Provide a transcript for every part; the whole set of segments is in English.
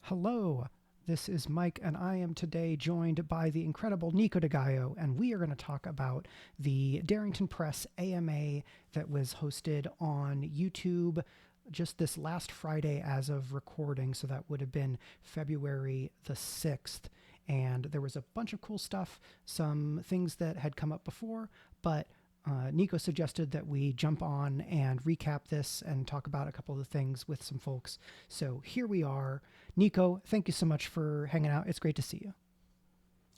Hello, this is Mike, and I am today joined by the incredible Nico de Gallo, and we are going to talk about the Darrington Press AMA that was hosted on YouTube just this last Friday as of recording, so that would have been February the 6th. And there was a bunch of cool stuff, some things that had come up before, but Nico suggested that we jump on and recap this and talk about a couple of the things with some folks. So here we are. Nico, thank you so much for hanging out. It's great to see you.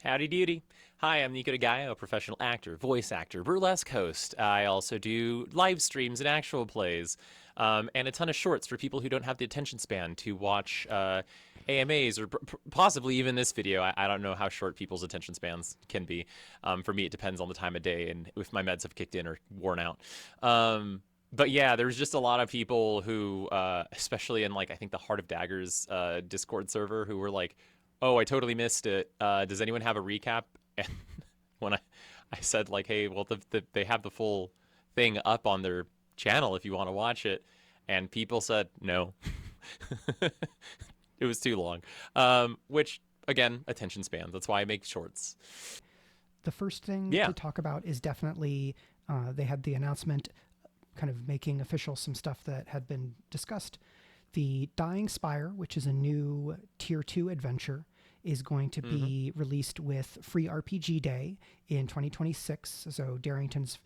Howdy doody. Hi, I'm Nico de Gallo, a professional actor, voice actor, burlesque host. I also do live streams and actual plays, and a ton of shorts for people who don't have the attention span to watch AMAs or possibly even this video. I don't know how short people's attention spans can be. For me, it depends on the time of day and if my meds have kicked in or worn out. But yeah, there's just a lot of people who, especially in I think the Heart of Daggers Discord server, who were like, "Oh, I totally missed it. Does anyone have a recap?" And when I said hey, well, they have the full thing up on their channel if you want to watch it, and people said no. It was too long. Which again, attention spans. That's why I make shorts. The first thing Yeah. to talk about is definitely they had the announcement kind of making official some stuff that had been discussed. The Dying Spire, which is a new Tier 2 adventure, is going to Mm-hmm. be released with Free RPG Day in 2026. So Darrington's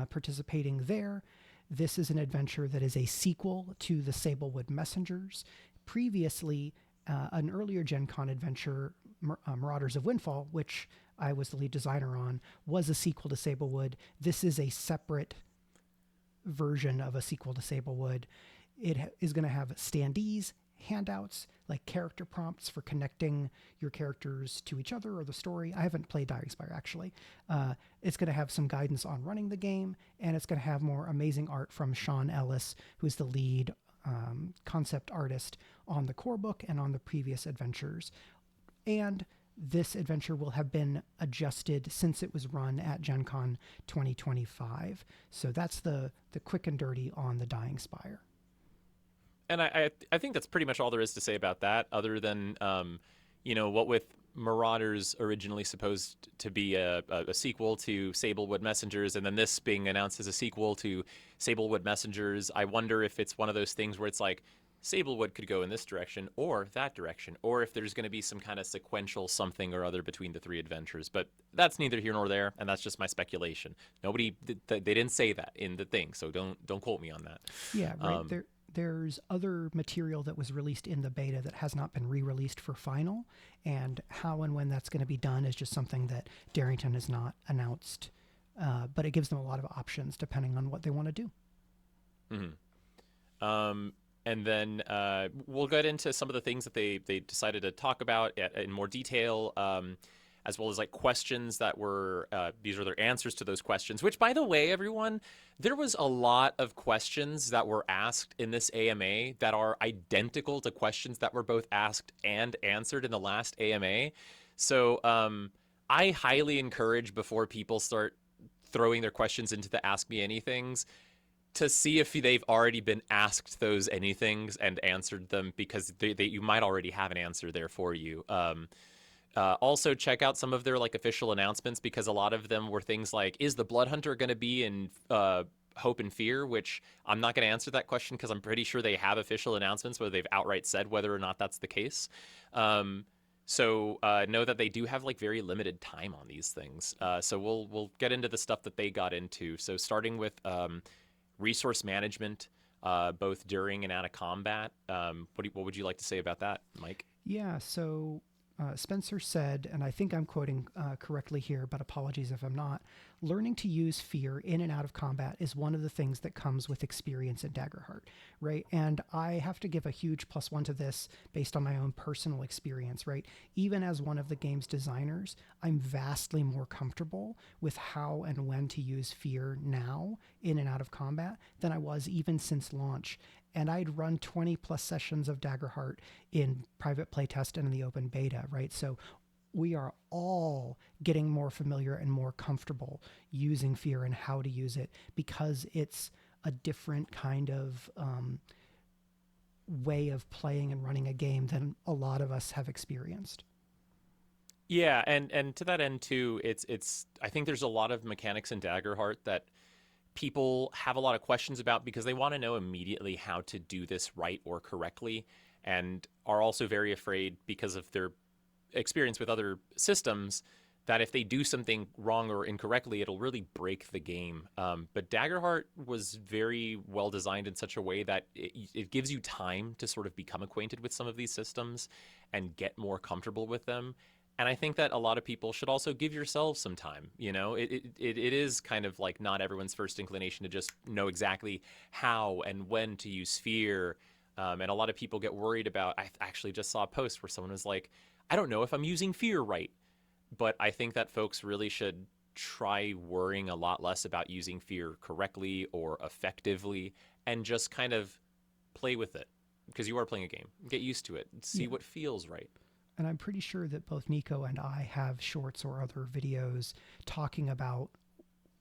participating there. This is an adventure that is a sequel to the Sablewood Messengers. Previously, an earlier Gen Con adventure, Marauders of Windfall, which I was the lead designer on, was a sequel to Sablewood. This is a separate version of a sequel to Sablewood. It is going to have standees, handouts, like character prompts for connecting your characters to each other or the story. I haven't played Dying Spire, actually. It's going to have some guidance on running the game, and it's going to have more amazing art from Sean Ellis, who's the lead concept artist on the core book and on the previous adventures. And this adventure will have been adjusted since it was run at Gen Con 2025. So that's the quick and dirty on the Dying Spire. And I think that's pretty much all there is to say about that, other than what with Marauders originally supposed to be a sequel to Sablewood Messengers, and then this being announced as a sequel to Sablewood Messengers. I wonder if it's one of those things where it's like Sablewood could go in this direction or that direction, or if there's going to be some kind of sequential something or other between the three adventures. But that's neither here nor there, and that's just my speculation. Nobody, they didn't say that in the thing, so don't quote me on that. Yeah, right. Um, There's other material that was released in the beta that has not been re-released for final, and how and when that's going to be done is just something that Darrington has not announced. But it gives them a lot of options depending on what they want to do. Mm-hmm. And then we'll get into some of the things that they decided to talk about in more detail, as well as questions that were these are their answers to those questions. Which, by the way, everyone, there was a lot of questions that were asked in this AMA that are identical to questions that were both asked and answered in the last AMA. So I highly encourage, before people start throwing their questions into the Ask Me Anythings, to see if they've already been asked those anythings and answered them, because you might already have an answer there for you. Also, check out some of their official announcements, because a lot of them were things like, is the Blood Hunter going to be in Hope and Fear? Which I'm not going to answer that question, because I'm pretty sure they have official announcements where they've outright said whether or not that's the case. So know that they do have very limited time on these things. So we'll get into the stuff that they got into. So starting with resource management, both during and out of combat. What would you like to say about that, Mike? Yeah, so Spencer said, and I think I'm quoting correctly here, but apologies if I'm not, learning to use fear in and out of combat is one of the things that comes with experience at Daggerheart, right? And I have to give a huge +1 to this based on my own personal experience, right? Even as one of the game's designers, I'm vastly more comfortable with how and when to use fear now in and out of combat than I was even since launch. And I'd run 20 plus sessions of Daggerheart in private playtest and in the open beta, right? So we are all getting more familiar and more comfortable using fear and how to use it, because it's a different kind of way of playing and running a game than a lot of us have experienced. Yeah, and to that end too, it's I think there's a lot of mechanics in Daggerheart that people have a lot of questions about because they want to know immediately how to do this right or correctly, and are also very afraid because of their experience with other systems that if they do something wrong or incorrectly, it'll really break the game. But Daggerheart was very well designed in such a way that it gives you time to sort of become acquainted with some of these systems and get more comfortable with them. And I think that a lot of people should also give yourselves some time. You know, it is kind of like not everyone's first inclination to just know exactly how and when to use fear. And a lot of people get worried about, I actually just saw a post where someone was like, I don't know if I'm using fear right. But I think that folks really should try worrying a lot less about using fear correctly or effectively and just kind of play with it because you are playing a game. Get used to it. See what feels right. And I'm pretty sure that both Nico and I have shorts or other videos talking about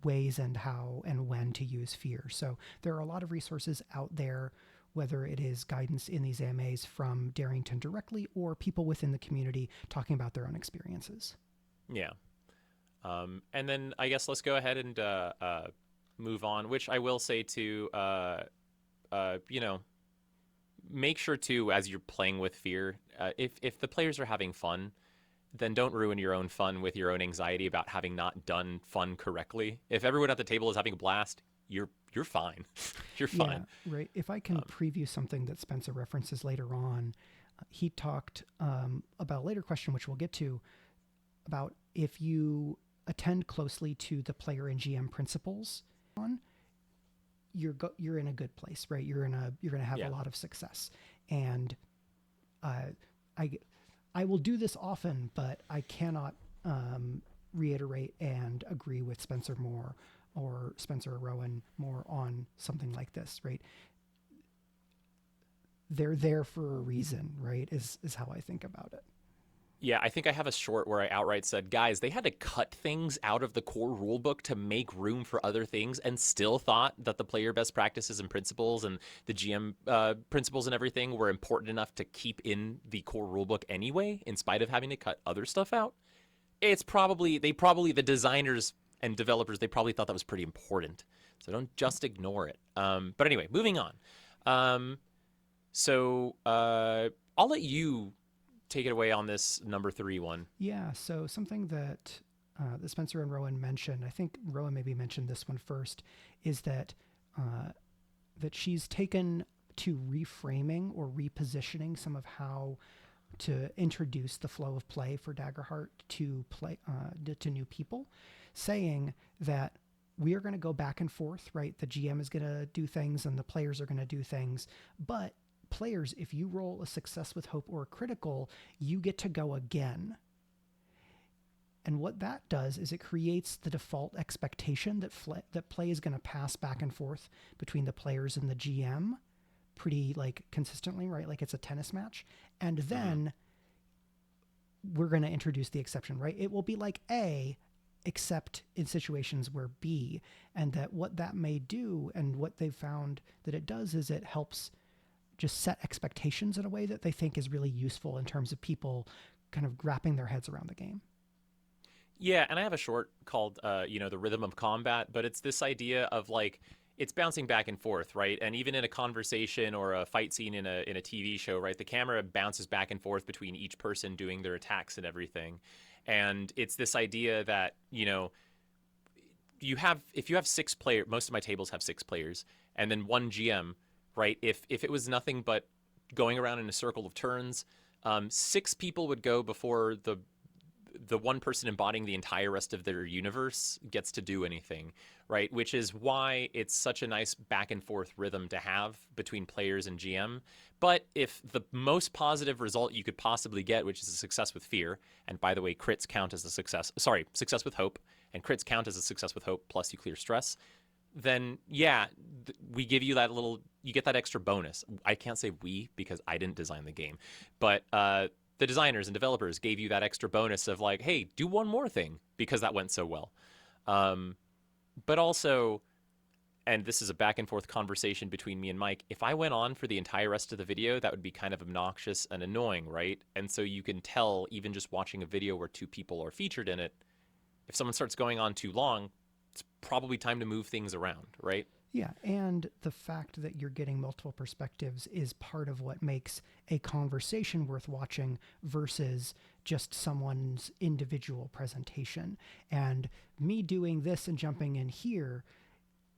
ways and how and when to use fear. So there are a lot of resources out there, whether it is guidance in these AMAs from Darrington directly or people within the community talking about their own experiences. Yeah. And then I guess let's go ahead and move on, which I will say to, you know, make sure to, as you're playing with fear, if the players are having fun, then don't ruin your own fun with your own anxiety about having not done fun correctly. If everyone at the table is having a blast, you're fine. You're fine. Yeah, right. If I can preview something that Spencer references later on, he talked about a later question, which we'll get to, about if you attend closely to the player and GM principles, you're in a good place, right? You're going to have a lot of success. And I will do this often, but I cannot reiterate and agree with Spencer more or Spencer or Rowan more on something like this, right? They're there for a reason, right? Is how I think about it. Yeah, I think I have a short where I outright said, guys, they had to cut things out of the core rulebook to make room for other things and still thought that the player best practices and principles and the GM principles and everything were important enough to keep in the core rulebook anyway, in spite of having to cut other stuff out. The designers and developers, they probably thought that was pretty important. So don't just ignore it. But anyway, moving on. So I'll let you take it away on this number 3 one. Yeah, so something that Spencer and Rowan mentioned, I think Rowan maybe mentioned this one first, is that she's taken to reframing or repositioning some of how to introduce the flow of play for Daggerheart to new people, saying that we are going to go back and forth, right? The GM is going to do things and the players are going to do things, but players, if you roll a success with hope or a critical, you get to go again. And what that does is it creates the default expectation that play is going to pass back and forth between the players and the GM pretty consistently, right? Like it's a tennis match. And then we're going to introduce the exception, right? It will be like A, except in situations where B, and that what that may do and what they've found that it does is it helps just set expectations in a way that they think is really useful in terms of people kind of wrapping their heads around the game. Yeah, and I have a short called, The Rhythm of Combat, but it's this idea of it's bouncing back and forth, right? And even in a conversation or a fight scene in a TV show, right, the camera bounces back and forth between each person doing their attacks and everything. And it's this idea that, if you have 6 players, most of my tables have 6 players, and then 1 GM, right? If it was nothing but going around in a circle of turns, 6 people would go before the one person embodying the entire rest of their universe gets to do anything, right? Which is why it's such a nice back and forth rhythm to have between players and GM. But if the most positive result you could possibly get, which is a success with fear, and by the way, crits count as a success with hope, and crits count as a success with hope, plus you clear stress, then we give you you get that extra bonus. I can't say we because I didn't design the game, but the designers and developers gave you that extra bonus of hey, do one more thing because that went so well. But also, and this is a back and forth conversation between me and Mike. If I went on for the entire rest of the video, that would be kind of obnoxious and annoying, right? And so you can tell, even just watching a video where two people are featured in it, if someone starts going on too long, it's probably time to move things around, right? Yeah, and the fact that you're getting multiple perspectives is part of what makes a conversation worth watching versus just someone's individual presentation. And me doing this and jumping in here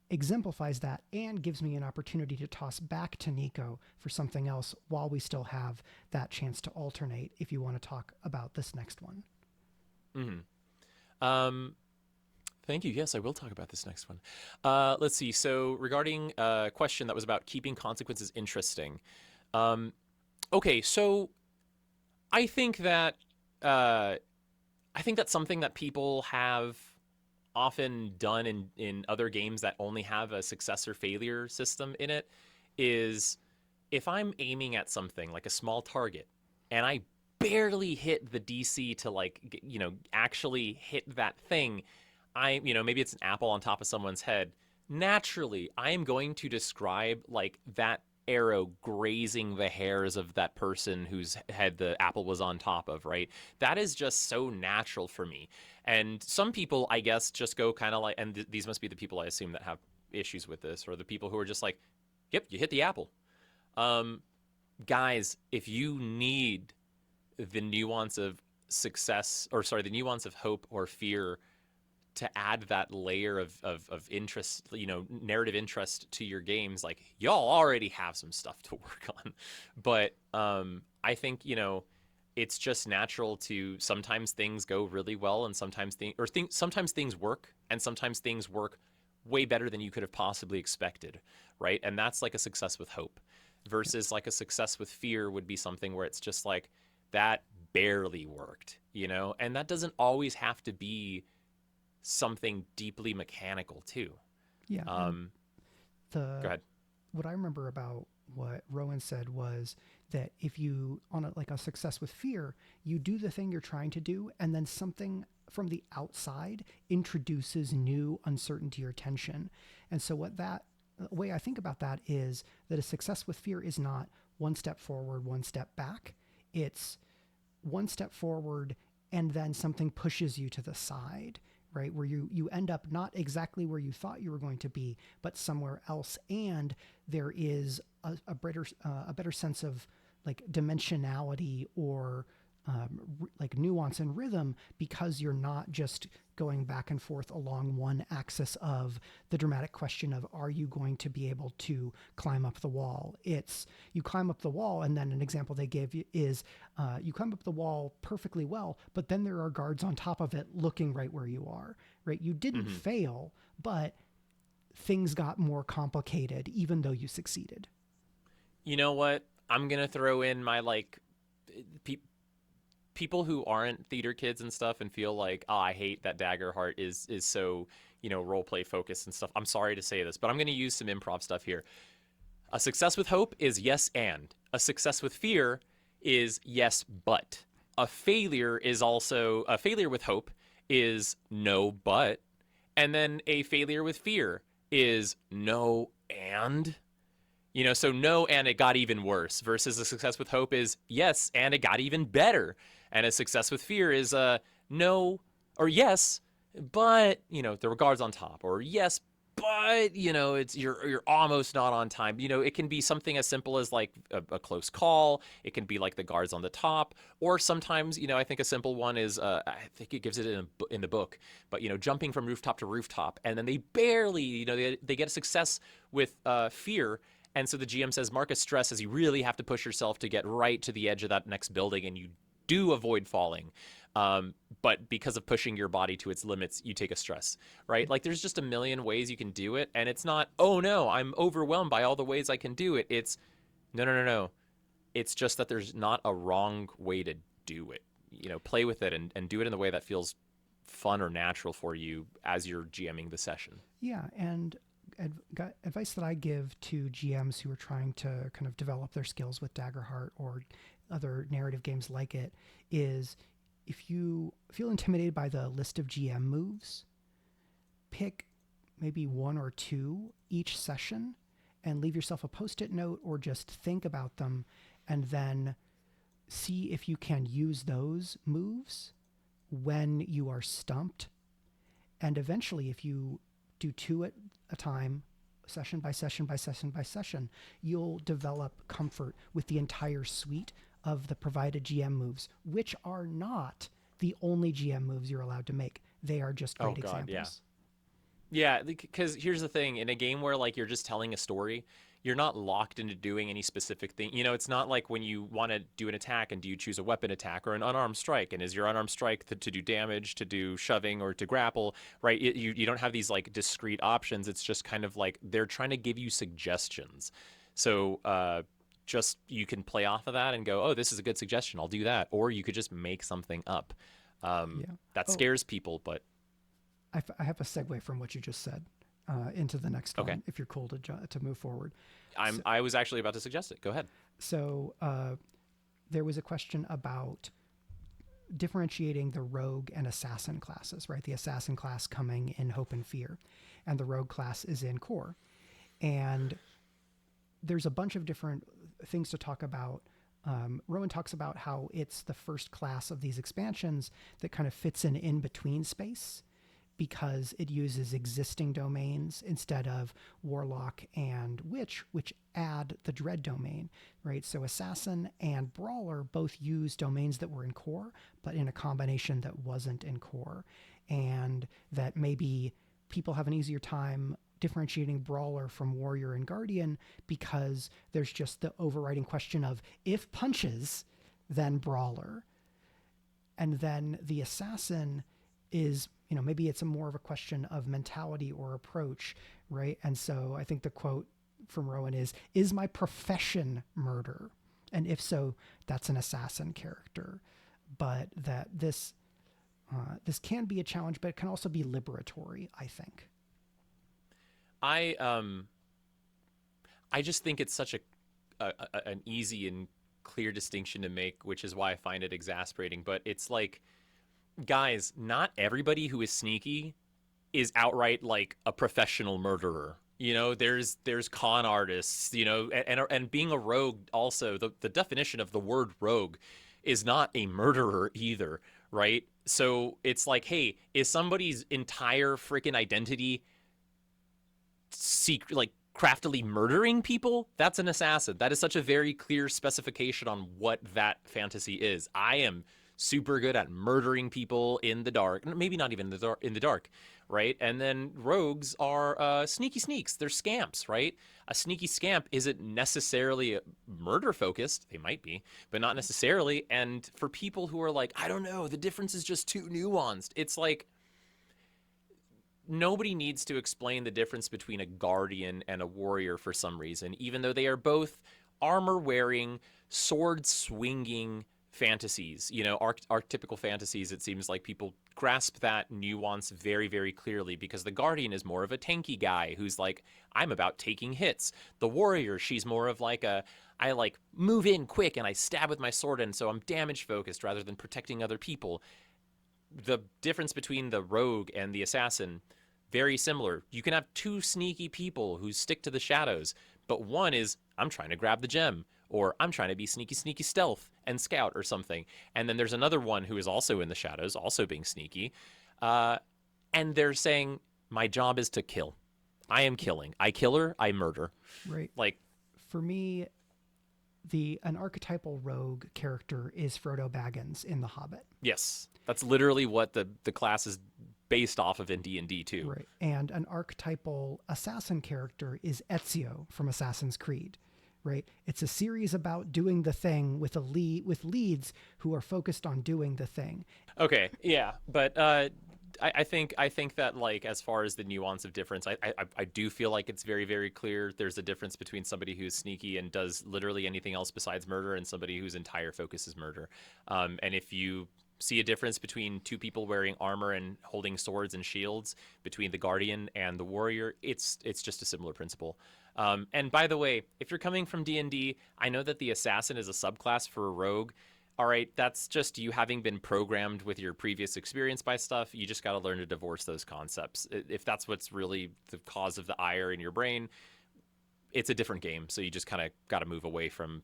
exemplifies that and gives me an opportunity to toss back to Nico for something else while we still have that chance to alternate if you want to talk about this next one. Thank you. Yes, I will talk about this next one. Let's see. So regarding a question that was about keeping consequences interesting. Okay, so I think that that's something that people have often done in other games that only have a success or failure system in it. Is if I'm aiming at something like a small target and I barely hit the DC to actually hit that thing, maybe it's an apple on top of someone's head. Naturally, I am going to describe like that arrow grazing the hairs of that person whose head the apple was on top of, right? That is just so natural for me. And some people, I guess, just go kind of like, and these must be the people I assume that have issues with this, or the people who are just like, yep, you hit the apple. Guys, if you need the nuance of the nuance of hope or fear to add that layer of interest, narrative interest to your games, like, y'all already have some stuff to work on. But I think, it's just natural to sometimes things go really well and sometimes things work and sometimes things work way better than you could have possibly expected, right? And that's like a success with hope versus like a success with fear would be something where it's just like, that barely worked, and that doesn't always have to be something deeply mechanical too. Yeah. Go ahead. What I remember about what Rowan said was that if you, on a success with fear, you do the thing you're trying to do, and then something from the outside introduces new uncertainty or tension. And so the way I think about that is that a success with fear is not one step forward, one step back. It's one step forward and then something pushes you to the side, right? Where you end up not exactly where you thought you were going to be, but somewhere else. And there is a better sense of like dimensionality or like nuance and rhythm, because you're not just going back and forth along one axis of the dramatic question of, are you going to be able to climb up the wall? It's you climb up the wall, and then an example they give you is you climb up the wall perfectly well, but then there are guards on top of it looking right where you are, right? You didn't fail, but things got more complicated even though you succeeded. You know what? I'm going to throw in my people who aren't theater kids and stuff and feel like, oh, I hate that Daggerheart is so, role play focused and stuff. I'm sorry to say this, but I'm going to use some improv stuff here. A success with hope is yes and. A success with fear is yes but. A failure with hope is no but. And then a failure with fear is no and. So no and it got even worse, versus a success with hope is yes and it got even better. And a success with fear is no or yes, but there were guards on top, or yes, but it's you're almost not on time. It can be something as simple as like a close call. It can be like the guards on the top, or sometimes I think a simple one is I think it gives it in the book, but jumping from rooftop to rooftop, and then they barely they get a success with fear. And so the GM says, mark a stress, as you really have to push yourself to get right to the edge of that next building, and you do avoid falling. But because of pushing your body to its limits, you take a stress, right? Like there's just a million ways you can do it. And it's not, oh no, I'm overwhelmed by all the ways I can do it. It's no. It's just that there's not a wrong way to do it. Play with it and do it in the way that feels fun or natural for you as you're GMing the session. Yeah. And advice that I give to GMs who are trying to kind of develop their skills with Daggerheart or other narrative games like it is, if you feel intimidated by the list of GM moves, pick maybe one or two each session, and leave yourself a post-it note or just think about them, and then see if you can use those moves when you are stumped. And eventually, if you do two at a time, session by session by session by session, you'll develop comfort with the entire suite of the provided GM moves, which are not the only GM moves you're allowed to make. They are just great examples. Yeah, because here's the thing. In a game where, like, you're just telling a story, you're not locked into doing any specific thing. You know, it's not like when you want to do an attack and do you choose a weapon attack or an unarmed strike, and is your unarmed strike to do damage, to do shoving, or to grapple, right? You don't have these, like, discrete options. It's just kind of like they're trying to give you suggestions. So just you can play off of that and go, oh, this is a good suggestion, I'll do that. Or you could just make something up. That scares people, but... I have a segue from what you just said into the next one, if you're cool to move forward. I was actually about to suggest it. Go ahead. So there was a question about differentiating the rogue and assassin classes, right? The assassin class coming in Hope and Fear, and the rogue class is in Core. And there's a bunch of different things to talk about. Rowan talks about how it's the first class of these expansions that kind of fits in between space, because it uses existing domains instead of Warlock and Witch, which add the Dread domain, right? So Assassin and Brawler both use domains that were in Core, but in a combination that wasn't in Core. And that maybe people have an easier time differentiating Brawler from Warrior and Guardian because there's just the overriding question of if punches, then Brawler. And then the Assassin is, maybe it's more of a question of mentality or approach, right? And so I think the quote from Rowan is my profession murder? And if so, that's an assassin character. But that this can be a challenge, but it can also be liberatory, I think. I just think it's such an easy and clear distinction to make, which is why I find it exasperating. But it's like, guys, not everybody who is sneaky is outright like a professional murderer. There's con artists, and being a rogue also, the definition of the word rogue is not a murderer either, right? So it's like, hey, is somebody's entire freaking identity craftily murdering people? That's an assassin. That is such a very clear specification on what that fantasy is. I am super good at murdering people in the dark, maybe not even in the dark, right? And then rogues are sneaky sneaks. They're scamps, right? A sneaky scamp isn't necessarily murder focused. They might be, but not necessarily. And for people who are like, I don't know, the difference is just too nuanced. It's like, nobody needs to explain the difference between a guardian and a warrior for some reason, even though they are both armor-wearing, sword-swinging fantasies, archetypical fantasies. It seems like people grasp that nuance very, very clearly, because the Guardian is more of a tanky guy who's like, I'm about taking hits. The Warrior, she's more of like I like move in quick and I stab with my sword, and so I'm damage focused rather than protecting other people. The difference between the Rogue and the Assassin, very similar. You can have two sneaky people who stick to the shadows, but one is, I'm trying to grab the gem, or I'm trying to be sneaky, sneaky stealth and scout or something. And then there's another one who is also in the shadows, also being sneaky. And they're saying, my job is to kill. I am killing. I killer, I murder. Right. Like, for me, an archetypal rogue character is Frodo Baggins in The Hobbit. Yes. That's literally what the class is based off of in D&D too. Right. And an archetypal assassin character is Ezio from Assassin's Creed. Right. It's a series about doing the thing with leads who are focused on doing the thing. Okay. Yeah. But I think that, like, as far as the nuance of difference, I do feel like it's very, very clear. There's a difference between somebody who's sneaky and does literally anything else besides murder and somebody whose entire focus is murder. And if you see a difference between two people wearing armor and holding swords and shields, between the Guardian and the Warrior, it's just a similar principle. And by the way, if you're coming from D&D, I know that the Assassin is a subclass for a Rogue. all right, that's just you having been programmed with your previous experience by stuff. You just got to learn to divorce those concepts. If that's what's really the cause of the ire in your brain, it's a different game. So you just kind of got to move away from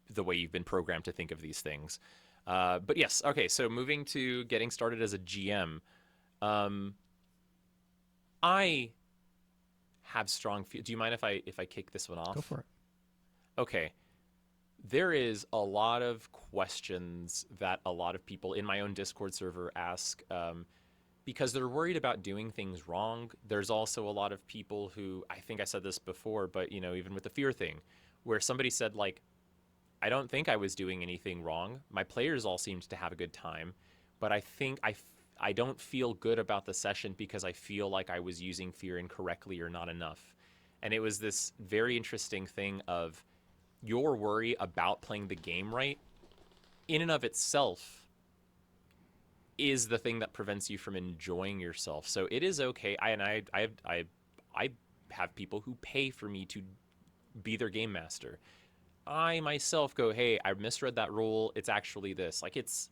the way you've been programmed to think of these things. But yes, okay, so moving to getting started as a GM. I have strong do you mind if I kick this one off? Go for it. Okay. There is a lot of questions that a lot of people in my own Discord server ask because they're worried about doing things wrong. There's also a lot of people who, I think I said this before, but even with the fear thing, where somebody said, like, I don't think I was doing anything wrong. My players all seemed to have a good time, but I think I don't feel good about the session because I feel like I was using fear incorrectly or not enough. And it was this very interesting thing of your worry about playing the game right in and of itself is the thing that prevents you from enjoying yourself. So it is okay. I have people who pay for me to be their game master. I myself go, hey, I misread that rule. It's actually this. Like, it's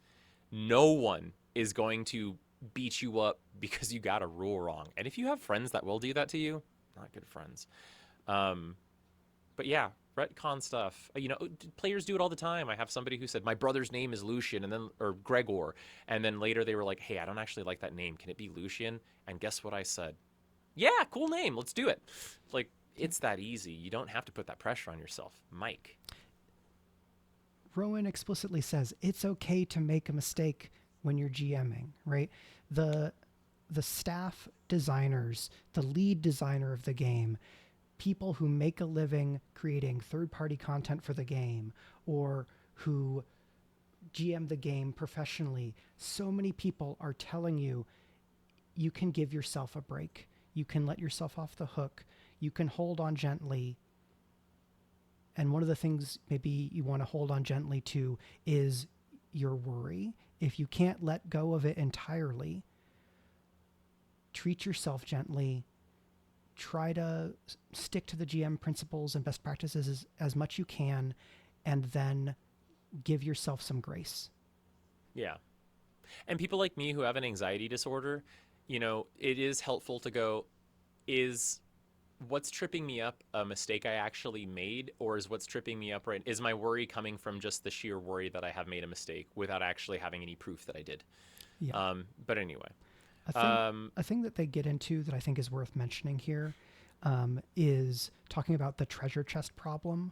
no one is going to beat you up because you got a rule wrong. And if you have friends that will do that to you, not good friends. But yeah, retcon stuff. Players do it all the time. I have somebody who said, my brother's name is Lucian, or Gregor. And then later they were like, hey, I don't actually like that name. Can it be Lucian? And guess what I said? Yeah, cool name. Let's do it. Like, it's that easy. You don't have to put that pressure on yourself. Mike. Rowan explicitly says it's okay to make a mistake when you're GMing, right? The staff designers, the lead designer of the game, people who make a living creating third-party content for the game or who GM the game professionally, so many people are telling you you can give yourself a break. You can let yourself off the hook. You can hold on gently. And one of the things maybe you want to hold on gently to is your worry. If you can't let go of it entirely, treat yourself gently. Try to stick to the GM principles and best practices as much you can, and then give yourself some grace. Yeah. And people like me who have an anxiety disorder, it is helpful to go, is what's tripping me up a mistake I actually made, or is what's tripping me up is my worry coming from just the sheer worry that I have made a mistake without actually having any proof that I did? Yeah. But anyway. A thing that they get into that I think is worth mentioning here is talking about the treasure chest problem.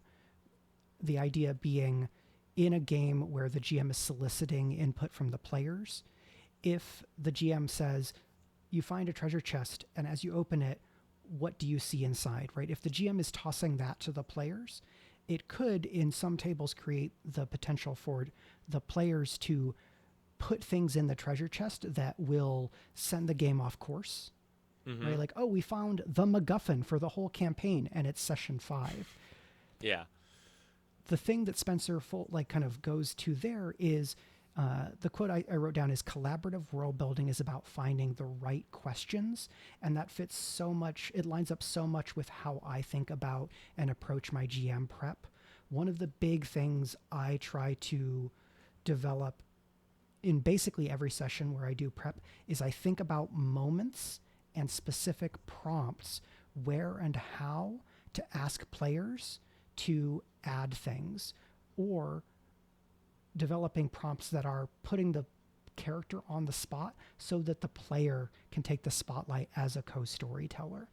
The idea being in a game where the GM is soliciting input from the players, if the GM says, you find a treasure chest, and as you open it, what do you see inside, right? If the GM is tossing that to the players, it could, in some tables, create the potential for the players to put things in the treasure chest that will send the game off course, right? Like, oh, we found the MacGuffin for the whole campaign, and it's session 5. Yeah. The thing that Spencer kind of goes to there is the quote I wrote down is collaborative world building is about finding the right questions. And that fits so much. It lines up so much with how I think about and approach my GM prep. One of the big things I try to develop in basically every session where I do prep is I think about moments and specific prompts where and how to ask players to add things, or developing prompts that are putting the character on the spot so that the player can take the spotlight as a co-storyteller.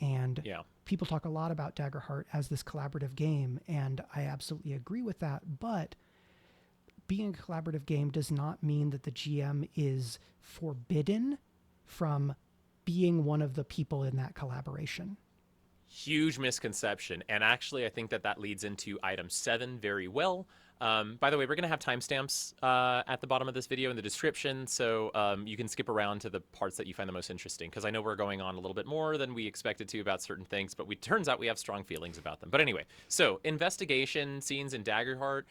And people talk a lot about Daggerheart as this collaborative game, and I absolutely agree with that, but being a collaborative game does not mean that the GM is forbidden from being one of the people in that collaboration. Huge misconception. And actually, I think that leads into item 7 very well. By the way, we're going to have timestamps at the bottom of this video in the description, so you can skip around to the parts that you find the most interesting, because I know we're going on a little bit more than we expected to about certain things, but turns out we have strong feelings about them. But anyway, so investigation scenes in Daggerheart,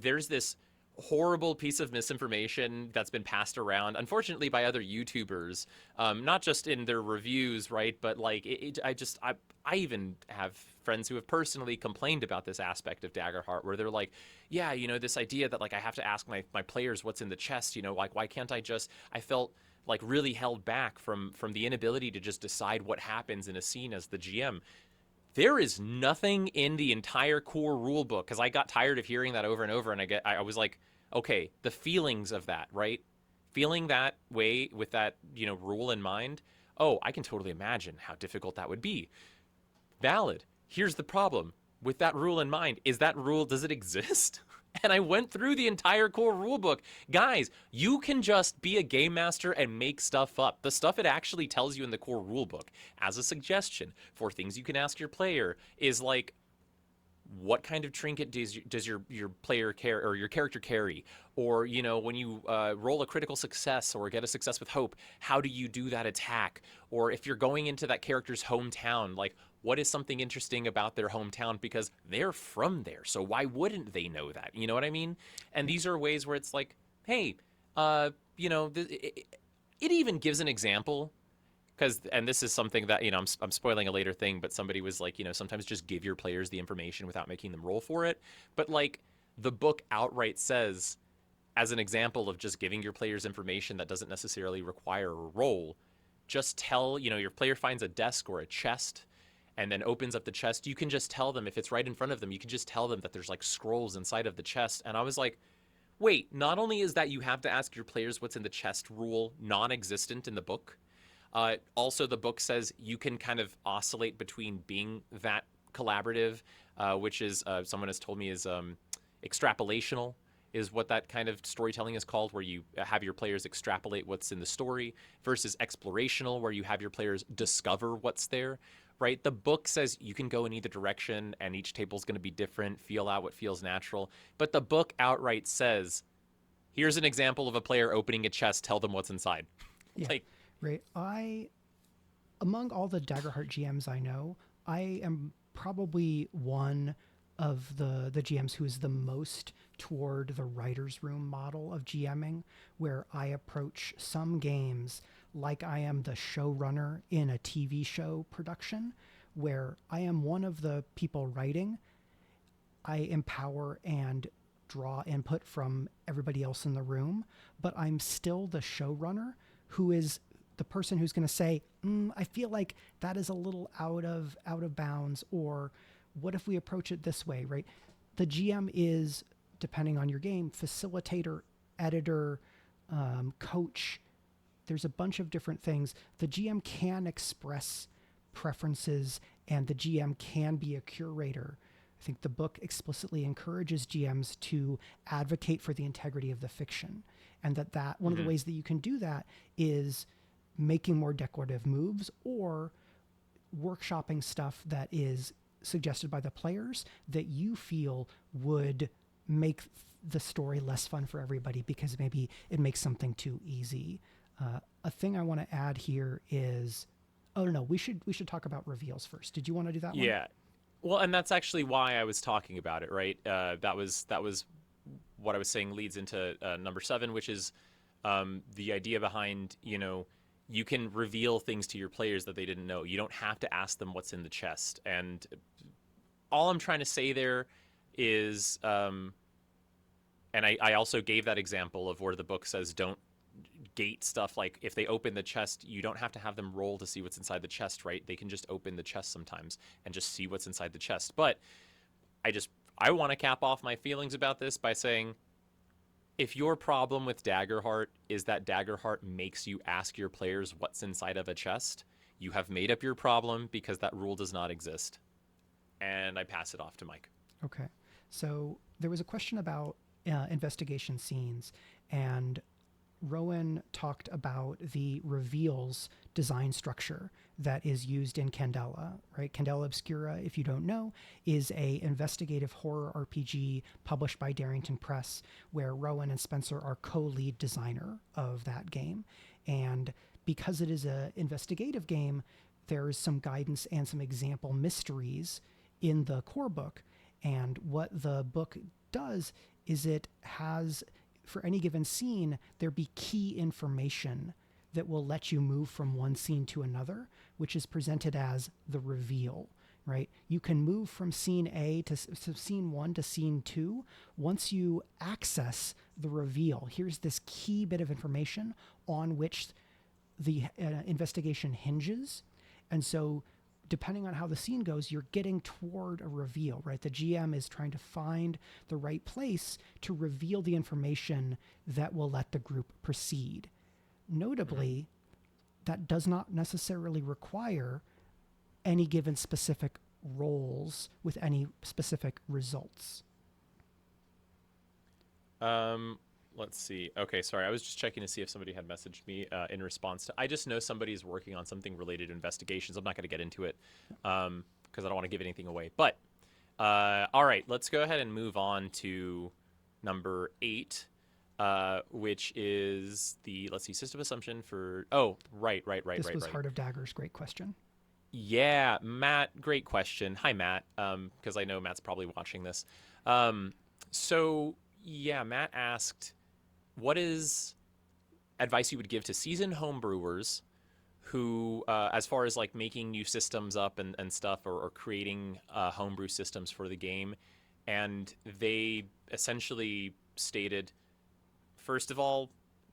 there's this horrible piece of misinformation that's been passed around, unfortunately, by other YouTubers, not just in their reviews, right? But like, I even have friends who have personally complained about this aspect of Daggerheart, where they're like, yeah, this idea that like I have to ask my players what's in the chest, like why can't I felt like really held back from the inability to just decide what happens in a scene as the GM. There is nothing in the entire core rule book, because I got tired of hearing that over and over, and I was like, okay, the feelings of that, right? Feeling that way with that, rule in mind. Oh, I can totally imagine how difficult that would be. Valid. Here's the problem. With that rule in mind, does it exist? And I went through the entire core rulebook. Guys, you can just be a game master and make stuff up. The stuff it actually tells you in the core rulebook, as a suggestion for things you can ask your player, is like, what kind of trinket does your player carry, or your character carry? Or, when you roll a critical success or get a success with hope, how do you do that attack? Or if you're going into that character's hometown, like, what is something interesting about their hometown, because they're from there, so why wouldn't they know that? You know what I mean? And these are ways where it's like, hey, it even gives an example. And this is something that, I'm spoiling a later thing, but somebody was like, sometimes just give your players the information without making them roll for it. But like, the book outright says, as an example of just giving your players information that doesn't necessarily require a roll, just tell, your player finds a desk or a chest and then opens up the chest. You can just tell them, if it's right in front of them, you can just tell them that there's like scrolls inside of the chest. And I was like, wait, not only is that you have to ask your players what's in the chest rule non-existent in the book, also, the book says you can kind of oscillate between being that collaborative, which is, someone has told me, is extrapolational, is what that kind of storytelling is called, where you have your players extrapolate what's in the story, versus explorational, where you have your players discover what's there, right? The book says you can go in either direction, and each table's going to be different, feel out what feels natural. But the book outright says, here's an example of a player opening a chest, tell them what's inside. Yeah. Like, right. Among all the Daggerheart GMs I know, I am probably one of the GMs who is the most toward the writer's room model of GMing, where I approach some games like I am the showrunner in a TV show production, where I am one of the people writing. I empower and draw input from everybody else in the room, but I'm still the showrunner who is the person who's going to say, I feel like that is a little out of bounds, or what if we approach it this way, right? The GM is, depending on your game, facilitator, editor, coach. There's a bunch of different things. The GM can express preferences, and the GM can be a curator. I think the book explicitly encourages GMs to advocate for the integrity of the fiction, and that one of the ways that you can do that is making more decorative moves, or workshopping stuff that is suggested by the players that you feel would make the story less fun for everybody because maybe it makes something too easy. A thing I want to add here is, we should talk about reveals first. Did you want to do that one? Yeah. Well, and that's actually why I was talking about it, right? That was what I was saying leads into number 7, which is the idea behind, you can reveal things to your players that they didn't know. You don't have to ask them what's in the chest. And all I'm trying to say there is, and I also gave that example of where the book says don't gate stuff. Like, if they open the chest, you don't have to have them roll to see what's inside the chest, right? They can just open the chest sometimes and just see what's inside the chest. But I want to cap off my feelings about this by saying, if your problem with Daggerheart is that Daggerheart makes you ask your players what's inside of a chest, you have made up your problem, because that rule does not exist. And I pass it off to Mike. Okay. So there was a question about investigation scenes, and Rowan talked about the reveals design structure that is used in Candela, right? Candela Obscura, if you don't know, is a investigative horror RPG published by Darrington Press, where Rowan and Spencer are co-lead designer of that game. And because it is an investigative game, there's some guidance and some example mysteries in the core book. And what the book does is it has, for any given scene, there be key information that will let you move from one scene to another, which is presented as the reveal, right? You can move from scene A to scene 1 to scene 2 once you access the reveal. Here's this key bit of information on which the investigation hinges. And so depending on how the scene goes, you're getting toward a reveal, right? The GM is trying to find the right place to reveal the information that will let the group proceed. Notably, that does not necessarily require any given specific roles with any specific results. Let's see. Okay, sorry. I was just checking to see if somebody had messaged me in response to. I just know somebody's working on something related to investigations. I'm not going to get into it because I don't want to give anything away. But all right, let's go ahead and move on to number 8, which is the system assumption for. Oh, right. This was Heart of Daggers. Great question. Yeah, Matt. Great question. Hi, Matt. Because I know Matt's probably watching this. So yeah, Matt asked, what is advice you would give to seasoned homebrewers who, as far as like making new systems up and stuff, or creating homebrew systems for the game, and they essentially stated, first of all,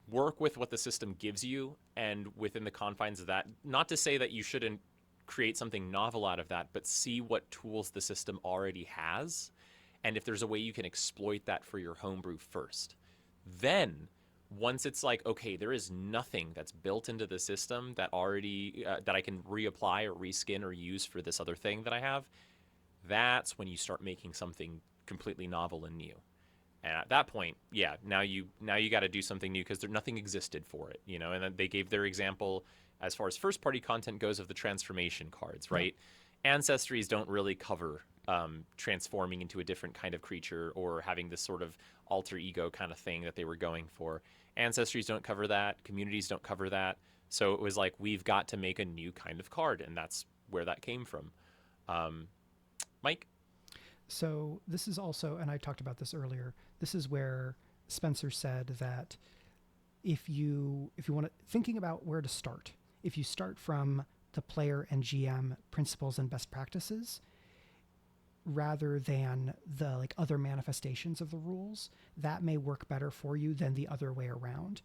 work with what the system gives you, and within the confines of that, not to say that you shouldn't create something novel out of that, but see what tools the system already has, and if there's a way you can exploit that for your homebrew first. Then, once it's like, okay, there is nothing that's built into the system that already that I can reapply or reskin or use for this other thing that I have, that's when you start making something completely novel and new. And at that point, yeah, now you got to do something new because nothing existed for it, you know. And then they gave their example as far as first-party content goes of the transformation cards, right? Yeah. Ancestries don't really cover transforming into a different kind of creature or having this sort of alter ego kind of thing that they were going for. Ancestries don't cover that. Communities don't cover that. So it was like, we've got to make a new kind of card, and that's where that came from. Mike? So this is also, and I talked about this earlier, this is where Spencer said that if you want to, thinking about where to start, if you start from the player and GM principles and best practices, rather than the like other manifestations of the rules, that may work better for you than the other way around.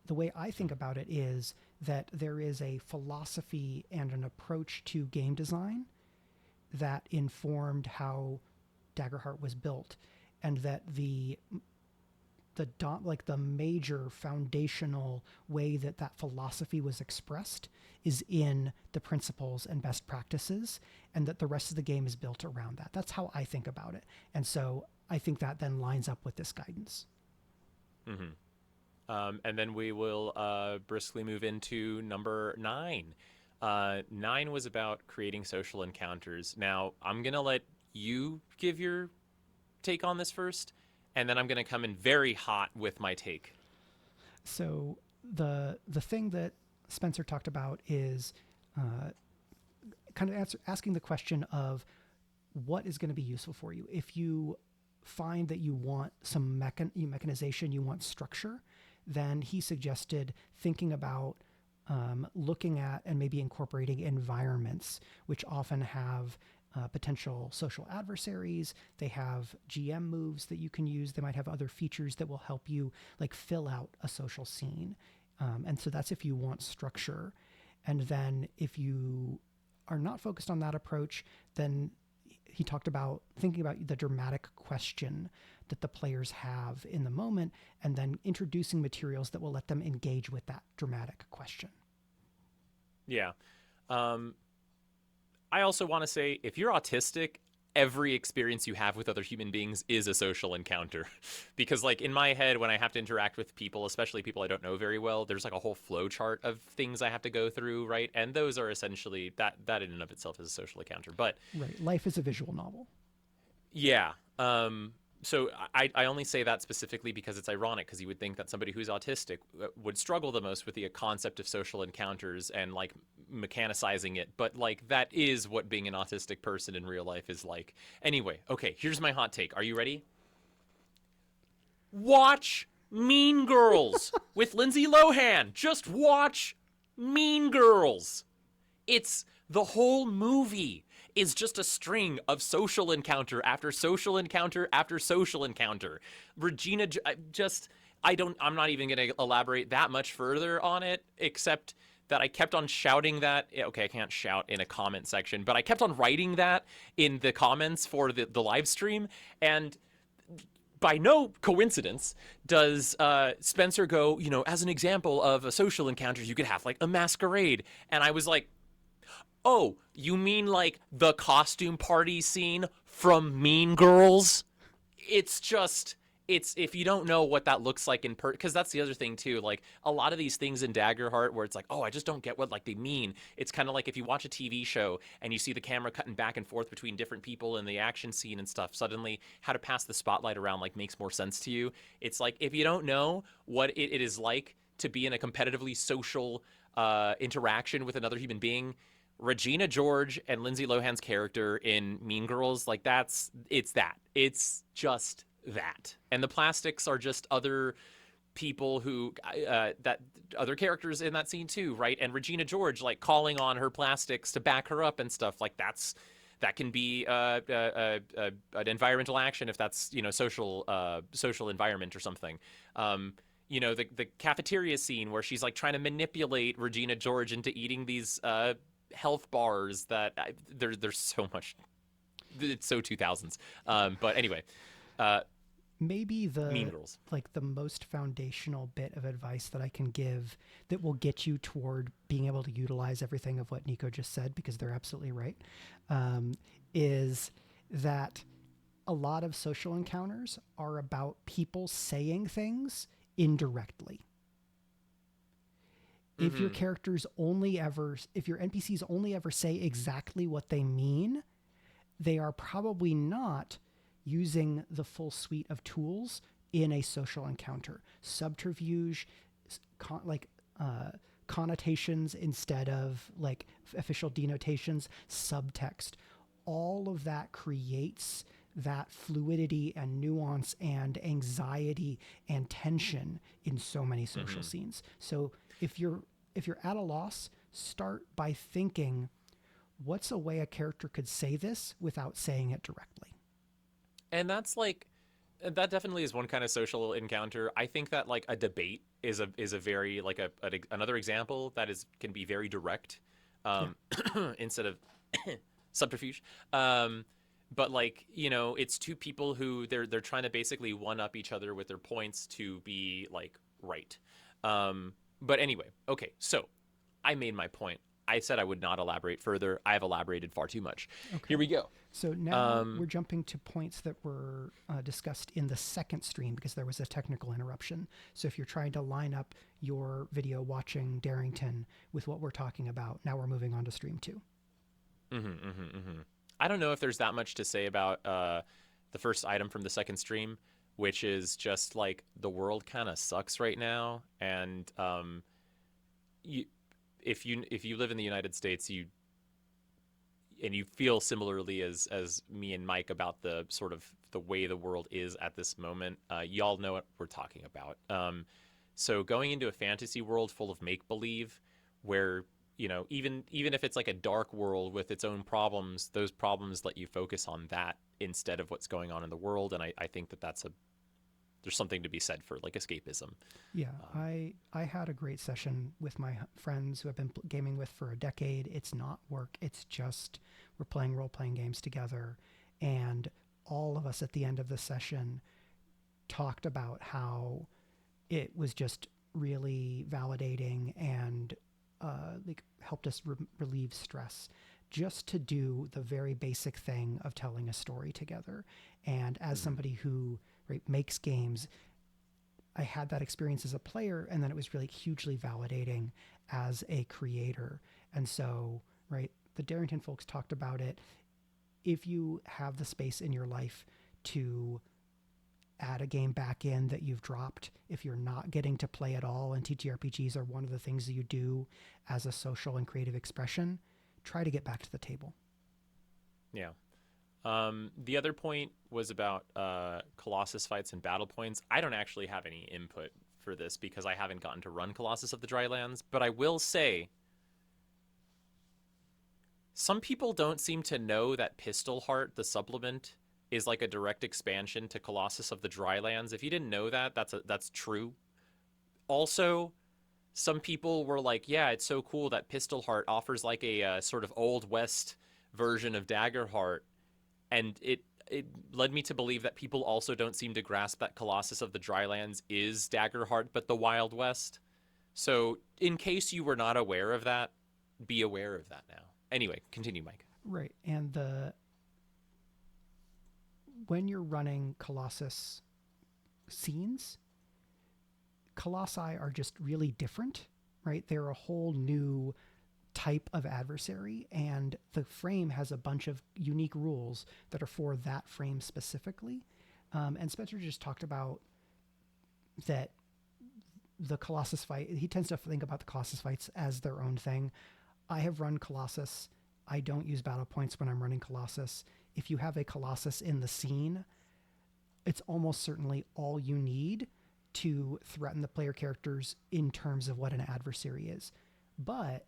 The way I think about it is that there is a philosophy and an approach to game design that informed how Daggerheart was built, and that the major foundational way that philosophy was expressed is in the principles and best practices, and that the rest of the game is built around that. That's how I think about it. And so I think that then lines up with this guidance. Mm-hmm. And then we will briskly move into number 9. 9 was about creating social encounters. Now, I'm going to let you give your take on this first, and then I'm going to come in very hot with my take. So the thing that Spencer talked about is kind of asking the question of what is going to be useful for you. If you find that you want some mechanization, you want structure, then he suggested thinking about looking at and maybe incorporating environments, which often have potential social adversaries. They have GM moves that you can use. They might have other features that will help you like fill out a social scene. And so that's if you want structure. And then if you are not focused on that approach, then he talked about thinking about the dramatic question that the players have in the moment, and then introducing materials that will let them engage with that dramatic question. Yeah. I also want to say, if you're autistic, every experience you have with other human beings is a social encounter. Because like in my head, when I have to interact with people, especially people I don't know very well, there's like a whole flow chart of things I have to go through, right? And those are essentially, that in and of itself is a social encounter. But right, life is a visual novel. Yeah. So I only say that specifically because it's ironic, because you would think that somebody who's autistic would struggle the most with the concept of social encounters and like mechanicizing it. But like that is what being an autistic person in real life is like. Anyway, okay, here's my hot take. Are you ready? watch Mean Girls with Lindsay Lohan. Just watch Mean Girls. It's the whole movie is just a string of social encounter after social encounter after social encounter. Regina I'm not even going to elaborate that much further on it, except that I kept on shouting that. Okay, I can't shout in a comment section, but I kept on writing that in the comments for the live stream. And by no coincidence does Spencer go, as an example of a social encounter, you could have like a masquerade. And I was like, oh, you mean like the costume party scene from Mean Girls? It's if you don't know what that looks like because that's the other thing too. Like a lot of these things in Daggerheart where it's like, oh, I just don't get what like they mean. It's kind of like if you watch a TV show and you see the camera cutting back and forth between different people in the action scene and stuff. Suddenly, how to pass the spotlight around like makes more sense to you. It's like if you don't know what it is like to be in a competitively social interaction with another human being. Regina George and Lindsay Lohan's character in Mean Girls, like it's just that. And the plastics are just other people who that other characters in that scene too, right? And Regina George like calling on her plastics to back her up and stuff like that can be an environmental action if that's social environment or something. The cafeteria scene where she's like trying to manipulate Regina George into eating these health bars that there's so much. It's so 2000s. But anyway. Maybe Mean Girls. Like the most foundational bit of advice that I can give that will get you toward being able to utilize everything of what Nico just said, because they're absolutely right, is that a lot of social encounters are about people saying things indirectly. If your characters if your NPCs only ever say exactly what they mean, they are probably not using the full suite of tools in a social encounter. Subterfuge, connotations instead of like official denotations, subtext. All of that creates that fluidity and nuance and anxiety and tension in so many social scenes. So if you're at a loss, start by thinking, what's a way a character could say this without saying it directly? And that definitely is one kind of social encounter. I think that like a debate is a very like another example that can be very direct, instead of subterfuge. But like, it's two people who they're trying to basically one up each other with their points to be like right. But anyway, okay, so I made my point. I said I would not elaborate further. I've elaborated far too much. Okay. Here we go. So now we're jumping to points that were discussed in the second stream because there was a technical interruption. So if you're trying to line up your video watching Darrington with what we're talking about, now we're moving on to stream 2. I don't know if there's that much to say about the first item from the second stream, which is just like the world kind of sucks right now, and if you live in the United States, you feel similarly as me and Mike about the sort of the way the world is at this moment, y'all know what we're talking about. So going into a fantasy world full of make-believe, where even if it's like a dark world with its own problems, those problems let you focus on that instead of what's going on in the world, and I think that there's something to be said for like escapism. Yeah, I had a great session with my friends who I've been gaming with for a decade. It's not work. It's just we're playing role-playing games together. And all of us at the end of the session talked about how it was just really validating and helped us relieve stress just to do the very basic thing of telling a story together. And as somebody who makes games, I had that experience as a player, and then it was really hugely validating as a creator. And so, the Darrington folks talked about it. If you have the space in your life to add a game back in that you've dropped, if you're not getting to play at all, and TTRPGs are one of the things that you do as a social and creative expression, try to get back to the table. Yeah. The other point was about Colossus fights and battle points. I don't actually have any input for this because I haven't gotten to run Colossus of the Drylands, but I will say some people don't seem to know that Pistol Heart, the supplement, is like a direct expansion to Colossus of the Drylands. If you didn't know that, that's true. Also, some people were like, "Yeah, it's so cool that Pistol Heart offers like a sort of old west version of Daggerheart," and it led me to believe that people also don't seem to grasp that Colossus of the Drylands is Daggerheart, but the Wild West. So, in case you were not aware of that, be aware of that now. Anyway, continue, Mike. Right. And when you're running Colossus scenes, Colossi are just really different, right? They're a whole new type of adversary, and the frame has a bunch of unique rules that are for that frame specifically. And Spencer just talked about that the Colossus fight, he tends to think about the Colossus fights as their own thing. I have run Colossus. I don't use battle points when I'm running Colossus. If you have a Colossus in the scene, it's almost certainly all you need to threaten the player characters in terms of what an adversary is. But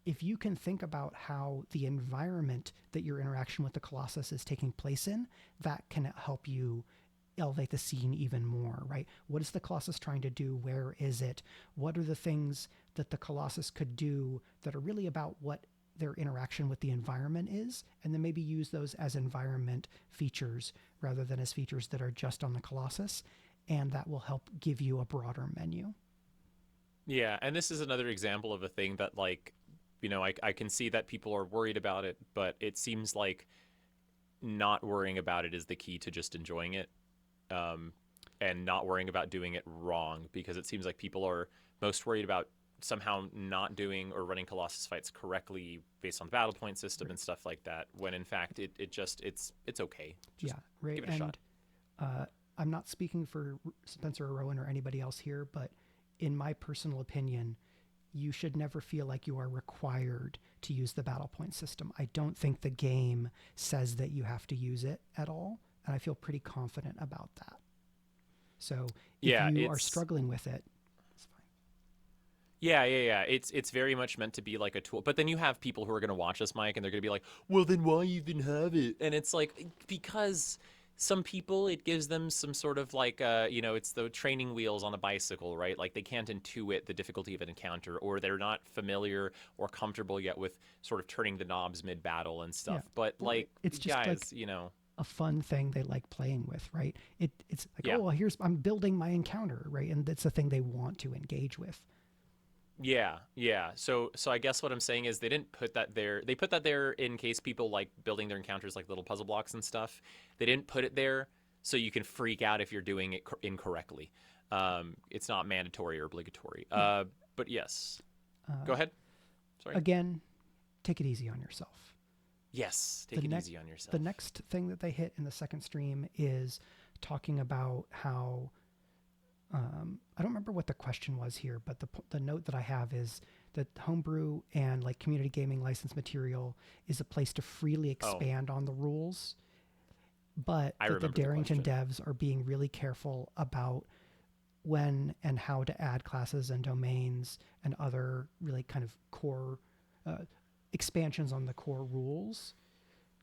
if you can think about how the environment that your interaction with the Colossus is taking place in, that can help you elevate the scene even more, right? What is the Colossus trying to do? Where is it? What are the things that the Colossus could do that are really about what their interaction with the environment is? And then maybe use those as environment features rather than as features that are just on the Colossus. And that will help give you a broader menu. Yeah, and this is another example of a thing that, like, I can see that people are worried about it, but it seems like not worrying about it is the key to just enjoying it, and not worrying about doing it wrong, because it seems like people are most worried about somehow not doing or running Colossus fights correctly based on the battle point system and stuff like that, when in fact it's okay. Just give it a shot. I'm not speaking for Spencer or Rowan or anybody else here, but in my personal opinion, you should never feel like you are required to use the battle point system. I don't think the game says that you have to use it at all, and I feel pretty confident about that. So if you are struggling with it, it's fine. Yeah. It's very much meant to be like a tool. But then you have people who are going to watch us, Mike, and they're going to be like, "Well, then why even have it?" And it's like, because some people, it gives them some sort of like, it's the training wheels on a bicycle, right? Like they can't intuit the difficulty of an encounter, or they're not familiar or comfortable yet with sort of turning the knobs mid-battle and stuff. Yeah. But like, it's just guys, like a fun thing they like playing with, right? It's like, oh, well, I'm building my encounter, right? And that's the thing they want to engage with. Yeah. So I guess what I'm saying is they didn't put that there. They put that there in case people like building their encounters like little puzzle blocks and stuff. They didn't put it there so you can freak out if you're doing it incorrectly. It's not mandatory or obligatory. But yes. Go ahead. Sorry. Again, take it easy on yourself. Yes, take it easy on yourself. The next thing that they hit in the second stream is talking about how I don't remember what the question was here, but the note that I have is that homebrew and like community gaming license material is a place to freely expand on the rules, but that the Darrington devs are being really careful about when and how to add classes and domains and other really kind of core expansions on the core rules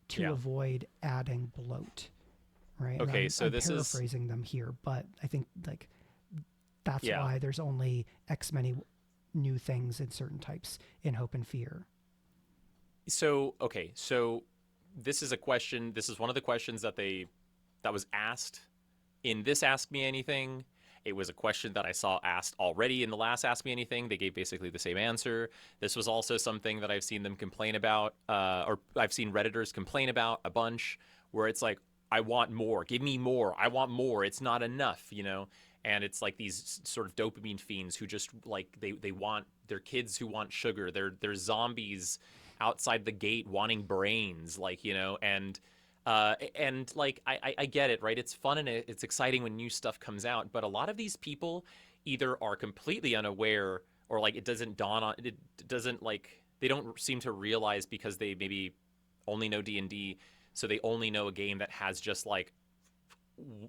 to avoid adding bloat, right? Okay, I'm paraphrasing them here, but I think like that's why there's only X many new things in certain types in Hope and Fear. So this is a question. This is one of the questions that was asked in this Ask Me Anything. It was a question that I saw asked already in the last Ask Me Anything. They gave basically the same answer. This was also something that I've seen them complain about, or I've seen Redditors complain about a bunch, where it's like, I want more. Give me more. I want more. It's not enough, And it's like these sort of dopamine fiends who just like they want their kids who want sugar. They're zombies outside the gate wanting brains, and like I get it, right? It's fun and it's exciting when new stuff comes out, but a lot of these people either are completely unaware or like it doesn't like they don't seem to realize because they maybe only know D&D So they only know a game that has just like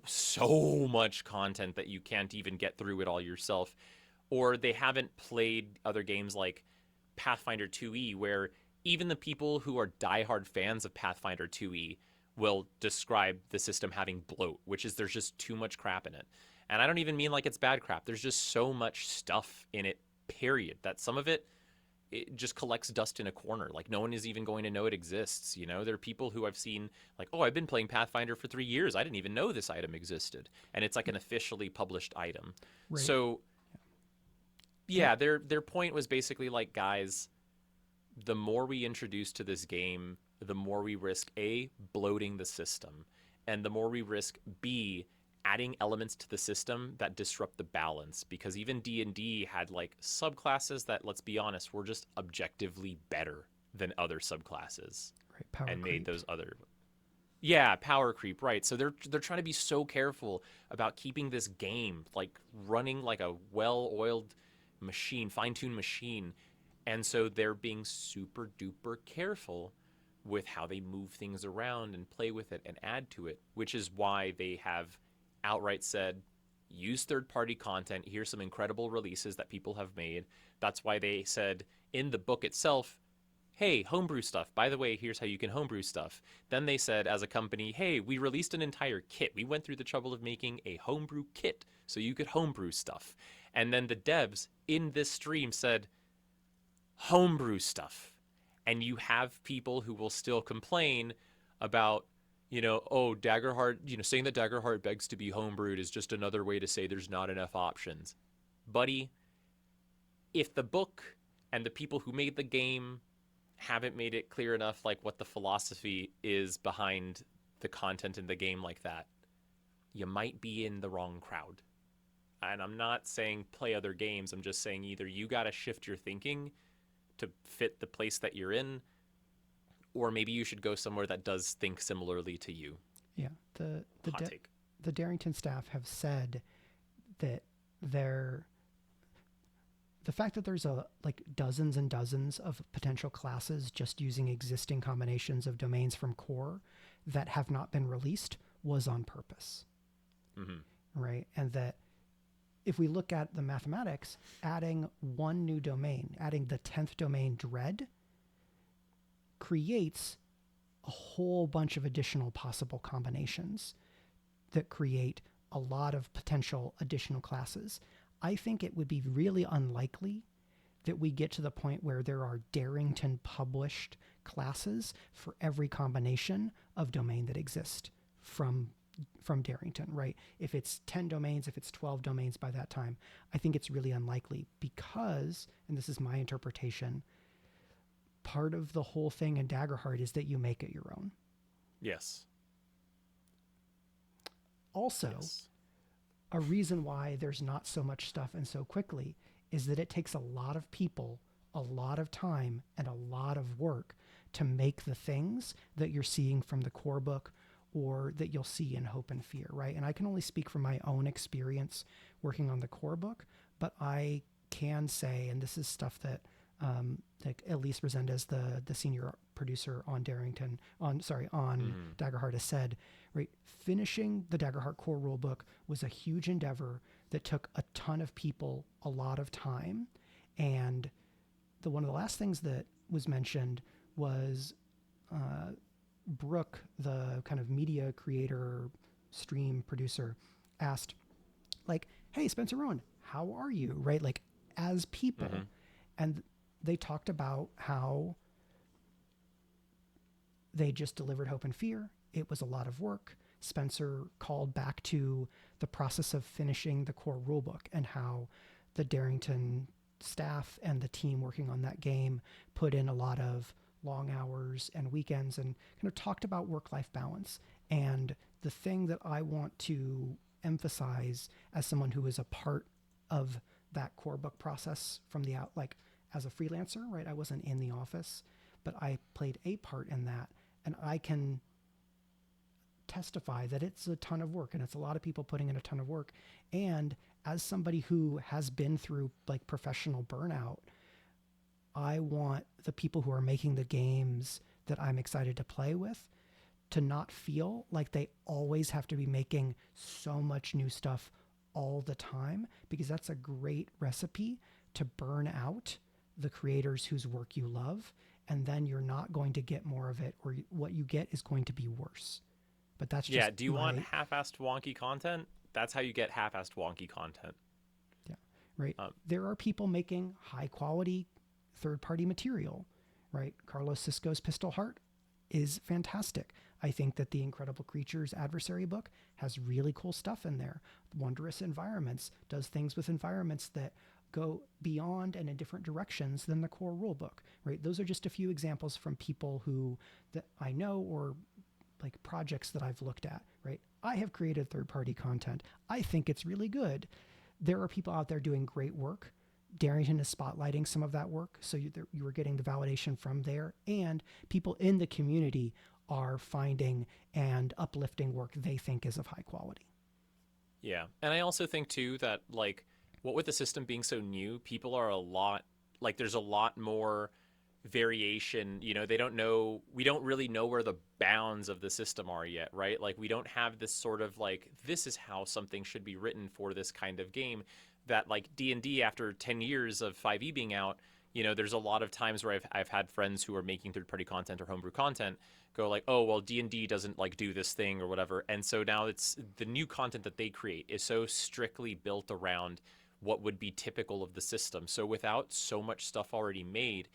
so much content that you can't even get through it all yourself. Or they haven't played other games like Pathfinder 2e, where even the people who are diehard fans of Pathfinder 2e will describe the system having bloat, which is there's just too much crap in it. And I don't even mean like it's bad crap. There's just so much stuff in it, period, that some of it just collects dust in a corner. Like no one is even going to know it exists. You know, there are people who I've seen like, oh, I've been playing Pathfinder for 3 years. I didn't even know this item existed. And it's like an officially published item. Right. So yeah, their point was basically like, guys, the more we introduce to this game, the more we risk A, bloating the system, and the more we risk B, adding elements to the system that disrupt the balance. Because even D&D had like subclasses that, let's be honest, were just objectively better than other subclasses, Right. Power and creep. made those other. Yeah, power creep, right. So they're trying to be so careful about keeping this game like running like a well-oiled machine, fine-tuned machine. And so they're being super duper careful with how they move things around and play with it and add to it, which is why they have outright said, use third-party content. Here's some incredible releases that people have made. That's why they said in the book itself, hey, homebrew stuff. By the way, here's how you can homebrew stuff. Then they said as a company, hey, we released an entire kit. We went through the trouble of making a homebrew kit so you could homebrew stuff. And then the devs in this stream said, homebrew stuff. And you have people who will still complain about, you know, oh, Daggerheart, you know, saying that Daggerheart begs to be homebrewed is just another way to say there's not enough options. Buddy, if the book and the people who made the game haven't made it clear enough like what the philosophy is behind the content in the game like that, you might be in the wrong crowd. And I'm not saying play other games. I'm just saying either you got to shift your thinking to fit the place that you're in, or maybe you should go somewhere that does think similarly to you. Yeah. Hot take. The Darrington staff have said that the fact that there's like dozens and dozens of potential classes just using existing combinations of domains from core that have not been released was on purpose. Mm-hmm. Right. And that if we look at the mathematics, adding one new domain, adding the 10th domain dread, creates a whole bunch of additional possible combinations that create a lot of potential additional classes. I think it would be really unlikely that we get to the point where there are Darrington published classes for every combination of domain that exist from Darrington, right? If it's 10 domains, if it's 12 domains by that time, I think it's really unlikely because, and this is my interpretation, part of the whole thing in Daggerheart is that you make it your own. Yes. Also, yes. A reason why there's not so much stuff and so quickly is that it takes a lot of people, a lot of time, and a lot of work to make the things that you're seeing from the core book or that you'll see in Hope and Fear, right? And I can only speak from my own experience working on the core book, but I can say, and this is stuff that like Elise Resendez, the senior producer on Daggerheart has said, right? Finishing the Daggerheart core rulebook was a huge endeavor that took a ton of people, a lot of time. And one of the last things that was mentioned was Brooke, the kind of media creator, stream producer, asked, like, hey, Spencer Rowan, how are you? Right? Like, as people. Mm-hmm. And they talked about how they just delivered Hope and Fear. It was a lot of work. Spencer called back to the process of finishing the core rulebook and how the Darrington staff and the team working on that game put in a lot of long hours and weekends and kind of talked about work-life balance. And the thing that I want to emphasize as someone who is a part of that core book process from the out, like as a freelancer, right? I wasn't in the office, but I played a part in that. And I can testify that it's a ton of work and it's a lot of people putting in a ton of work. And as somebody who has been through like professional burnout, I want the people who are making the games that I'm excited to play with to not feel like they always have to be making so much new stuff all the time, because that's a great recipe to burn out the creators whose work you love, and then you're not going to get more of it, or what you get is going to be worse. But that's just Do you want half-assed wonky content? That's how you get half-assed wonky content. Yeah, right. There are people making high-quality third-party material, right? Carlos Cisco's Pistol Heart is fantastic. I think that the Incredible Creatures adversary book has really cool stuff in there. Wondrous Environments does things with environments that go beyond and in different directions than the core rule book, right? Those are just a few examples from people who that I know, or like projects that I've looked at, right? I have created third-party content. I think it's really good. There are people out there doing great work. Darrington is spotlighting some of that work, so you are getting the validation from there, and people in the community are finding and uplifting work they think is of high quality. Yeah, and I also think too that, like, what with the system being so new, people are there's a lot more variation. You know, we don't really know where the bounds of the system are yet, right? Like, we don't have this sort of like, this is how something should be written for this kind of game. That, like, D&D, after 10 years of 5e being out, you know, there's a lot of times where I've had friends who are making third-party content or homebrew content go like, oh, well, D&D doesn't, like, do this thing or whatever. And so now it's the new content that they create is so strictly built around what would be typical of the system. So without so much stuff already made,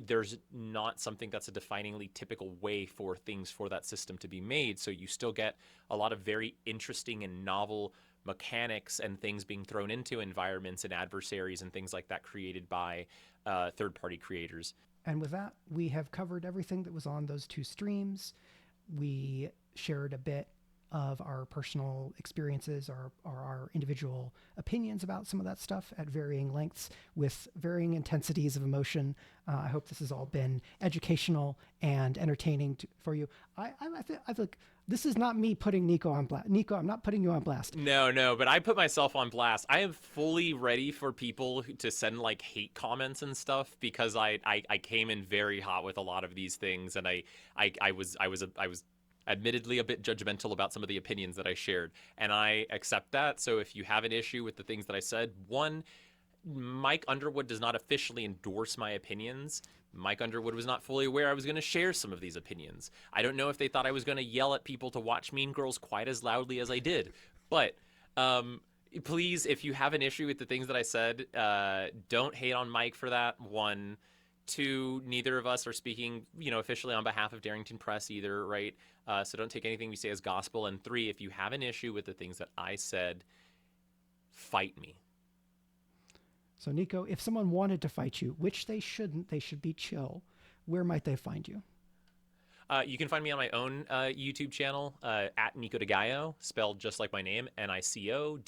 there's not something that's a definingly typical way for things for that system to be made. So you still get a lot of very interesting and novel mechanics and things being thrown into environments and adversaries and things like that created by third-party creators. And with that, we have covered everything that was on those two streams. We shared a bit of our personal experiences, or our individual opinions about some of that stuff at varying lengths with varying intensities of emotion. I hope this has all been educational and entertaining for you. I feel like this is not me putting Nico on blast. Nico, I'm not putting you on blast. No, but I put myself on blast. I am fully ready for people to send, like, hate comments and stuff, because I came in very hot with a lot of these things, and I was admittedly a bit judgmental about some of the opinions that I shared, and I accept that. So if you have an issue with the things that I said, one, Mike Underwood does not officially endorse my opinions. Mike Underwood was not fully aware I was going to share some of these opinions. I don't know if they thought I was going to yell at people to watch Mean Girls quite as loudly as I did. But please, if you have an issue with the things that I said, don't hate on Mike for that. One. Two, neither of us are speaking, officially on behalf of Darrington Press either, right? So don't take anything we say as gospel. And three, if you have an issue with the things that I said, fight me. So, Nico, if someone wanted to fight you, which they shouldn't, they should be chill, where might they find you? You can find me on my own YouTube channel, at Nico de Gallo, spelled just like my name, NicoDegallo.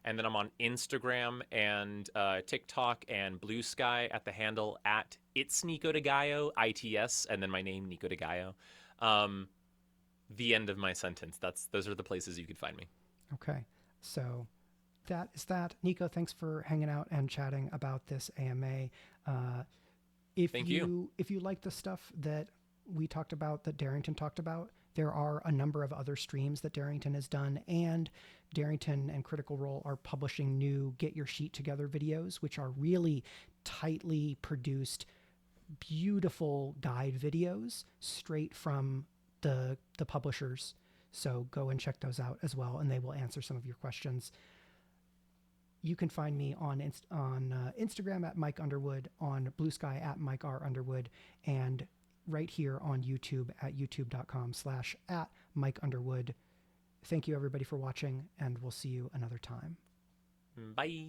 And then I'm on Instagram and TikTok and Blue Sky at the handle at It's Nico de Gallo, ITS, and then my name, Nico de Gallo. The end of my sentence. Those are the places you could find me. Okay. So that is that. Nico, thanks for hanging out and chatting about this AMA. Thank you. If you like the stuff that we talked about, that Darrington talked about, there are a number of other streams that Darrington has done, and Darrington and Critical Role are publishing new Get Your Sheet Together videos, which are really tightly produced, beautiful guide videos straight from the publishers. So go and check those out as well, and they will answer some of your questions. You can find me on Instagram at Mike Underwood, on Blue Sky at Mike R. Underwood, and right here on YouTube at youtube.com/@Mike Underwood. Thank you, everybody, for watching, and we'll see you another time. Bye.